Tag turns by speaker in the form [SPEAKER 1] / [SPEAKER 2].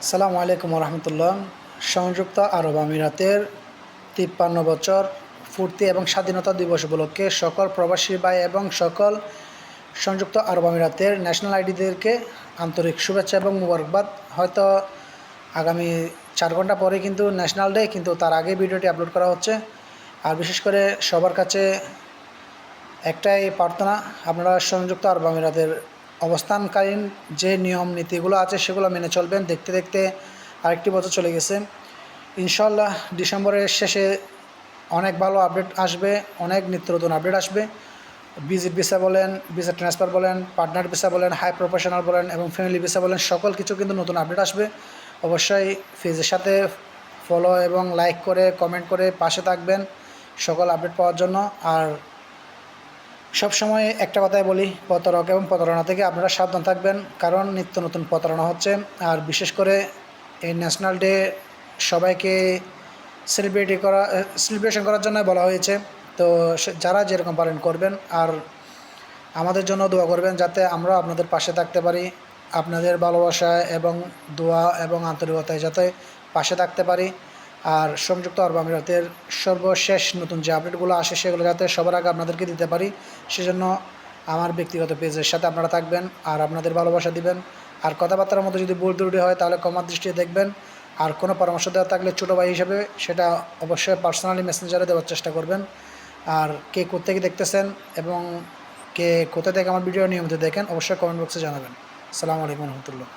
[SPEAKER 1] আসসালামু আলাইকুম রহমতুল্লাহ। সংযুক্ত আরব আমিরাতের 53 বছর পূর্তি এবং স্বাধীনতা দিবস উপলক্ষে সকল প্রবাসী ভাই এবং সকল সংযুক্ত আরব আমিরাতের ন্যাশনাল আইডিদেরকে আন্তরিক শুভেচ্ছা এবং মুবারকবাদ। হয়তো আগামী 4 ঘন্টা পরে কিন্তু ন্যাশনাল ডে, কিন্তু তার আগে ভিডিওটি আপলোড করা হচ্ছে। আর বিশেষ করে সবার কাছে একটাই প্রার্থনা, আপনারা সংযুক্ত আরব আমিরাতের অবস্থানকালীন যে নিয়ম নীতিগুলো আছে সেগুলো মেনে চলবেন। দেখতে দেখতে আরেকটি বছর চলে গেছে। ইনশাল্লাহ ডিসেম্বরের শেষে অনেক ভালো আপডেট আসবে, অনেক নিত্য নতুন আপডেট আসবে। ভিজিট ভিসা বলেন, ভিসা ট্রান্সফার বলেন, পার্টনার ভিসা বলেন, হাই প্রফেশনাল বলেন এবং ফ্যামিলি ভিসা বলেন, সকল কিছু কিন্তু নতুন আপডেট আসবে। অবশ্যই পেজের সাথে ফলো এবং লাইক করে কমেন্ট করে পাশে থাকবেন সকল আপডেট পাওয়ার জন্য। আর সবসময় একটা কথাই বলি, প্রতারক এবং প্রতারণা থেকে আপনারা সাবধান থাকবেন, কারণ নিত্য নতুন প্রতারণা হচ্ছে। আর বিশেষ করে এই ন্যাশনাল ডে সবাইকে সেলিব্রেশন করার জন্য বলা হয়েছে। তো যারা যেরকম পারেন করবেন, আর আমাদের জন্য দোয়া করবেন যাতে আমরা আপনাদের পাশে থাকতে পারি। আপনাদের ভালোবাসা এবং দোয়া এবং আন্তরিকতায় যাতে পাশে থাকতে পারি। আর সংযুক্ত আরব আমিরাতের সর্বশেষ নতুন যে আপডেটগুলো আসে সেগুলো যাতে সবার আগে আপনাদেরকে দিতে পারি, সেজন্য আমার ব্যক্তিগত পেজের সাথে আপনারা থাকবেন আর আপনাদের ভালোবাসা দিবেন। আর কথাবার্তার মধ্যে যদি ভুল ত্রুটি হয় তাহলে ক্ষমার দৃষ্টিতে দেখবেন। আর কোনো পরামর্শ দেওয়া থাকলে ছোটো ভাই হিসেবে সেটা অবশ্যই পার্সোনালি মেসেঞ্জারে দেওয়ার চেষ্টা করবেন। আর কে কোত্থেকে দেখতেছেন এবং কে কোথা থেকে আমার ভিডিও নিয়মিত দেখেন অবশ্যই কমেন্ট বক্সে জানাবেন। আসসালামু আলাইকুম রহমতুল্লাহ।